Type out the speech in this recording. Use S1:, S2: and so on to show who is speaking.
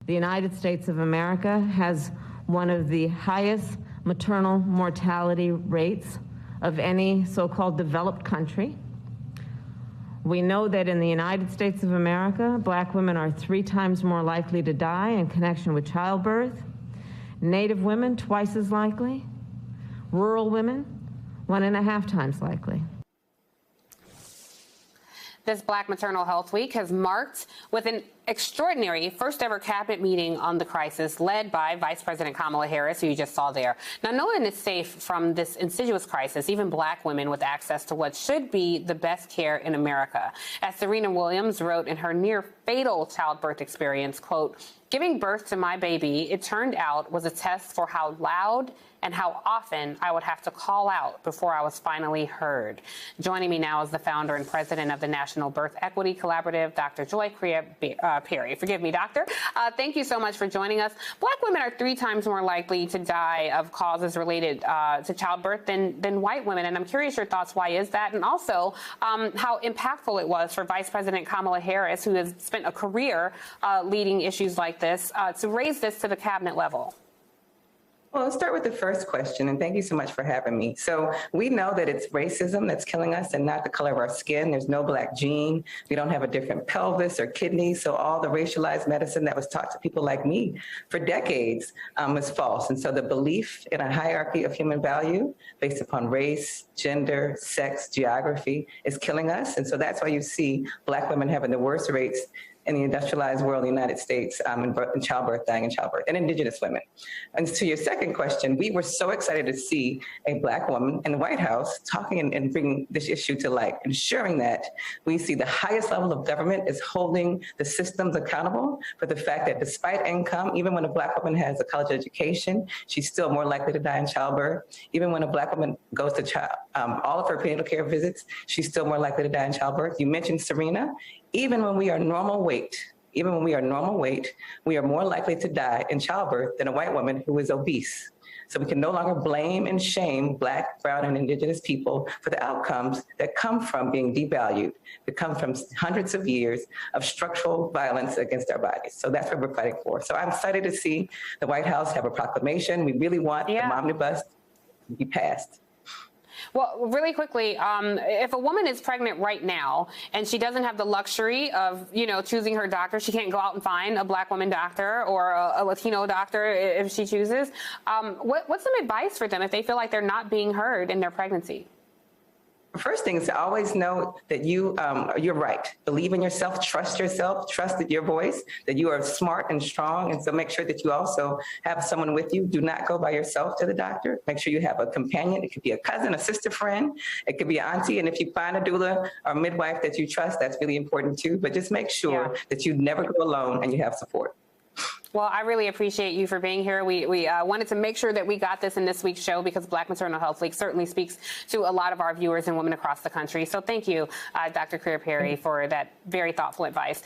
S1: The United States of America has one of the highest maternal mortality rates of any so-called developed country. We know that in the United States of America, Black women are 3 times more likely to die in connection with childbirth, Native women twice as likely, rural women 1.5 times likely.
S2: This Black Maternal Health Week has marked with an extraordinary first-ever cabinet meeting on the crisis led by Vice President Kamala Harris, who you just saw there. Now, no one is safe from this insidious crisis, even Black women with access to what should be the best care in America. As Serena Williams wrote in her near-fatal childbirth experience, quote, "Giving birth to my baby, it turned out, was a test for how loud and how often I would have to call out before I was finally heard." Joining me now is the founder and president of the National Birth Equity Collaborative, Dr. Joy Crear-Perry. Forgive me, doctor. Thank you so much for joining us. Black women are 3 times more likely to die of causes related to childbirth than white women. And I'm curious your thoughts. Why is that? And also how impactful it was for Vice President Kamala Harris, who has spent a career leading issues like this, to raise this to the cabinet level.
S3: Well, let's start with the first question, and thank you so much for having me. So we know that it's racism that's killing us and not the color of our skin. There's no Black gene. We don't have a different pelvis or kidneys. So all the racialized medicine that was taught to people like me for decades was false. And so the belief in a hierarchy of human value based upon race, gender, sex, geography is killing us. And so that's why you see Black women having the worst rates in the industrialized world, the United States, in childbirth, dying in childbirth, and Indigenous women. And to your second question, we were so excited to see a Black woman in the White House talking and bringing this issue to light, ensuring that we see the highest level of government is holding the systems accountable for the fact that despite income, even when a Black woman has a college education, she's still more likely to die in childbirth. Even when a Black woman goes to all of her prenatal care visits, she's still more likely to die in childbirth. You mentioned Serena. Even when we are normal weight, we are more likely to die in childbirth than a white woman who is obese. So we can no longer blame and shame Black, brown, and Indigenous people for the outcomes that come from being devalued, that come from hundreds of years of structural violence against our bodies. So that's what we're fighting for. So I'm excited to see the White House have a proclamation. We really want the omnibus to be passed.
S2: Well, really quickly, if a woman is pregnant right now and she doesn't have the luxury of, choosing her doctor, she can't go out and find a Black woman doctor or a Latino doctor if she chooses. What's some advice for them if they feel like they're not being heard in their pregnancy?
S3: The first thing is to always know that you're right. Believe in yourself, trust your voice, that you are smart and strong. And so make sure that you also have someone with you. Do not go by yourself to the doctor. Make sure you have a companion. It could be a cousin, a sister friend. It could be an auntie. And if you find a doula or midwife that you trust, that's really important too. But just make sure that you never go alone and you have support.
S2: Well, I really appreciate you for being here. We wanted to make sure that we got this in this week's show because Black Maternal Health Week certainly speaks to a lot of our viewers and women across the country. So thank you, Dr. Crear-Perry, for that very thoughtful advice.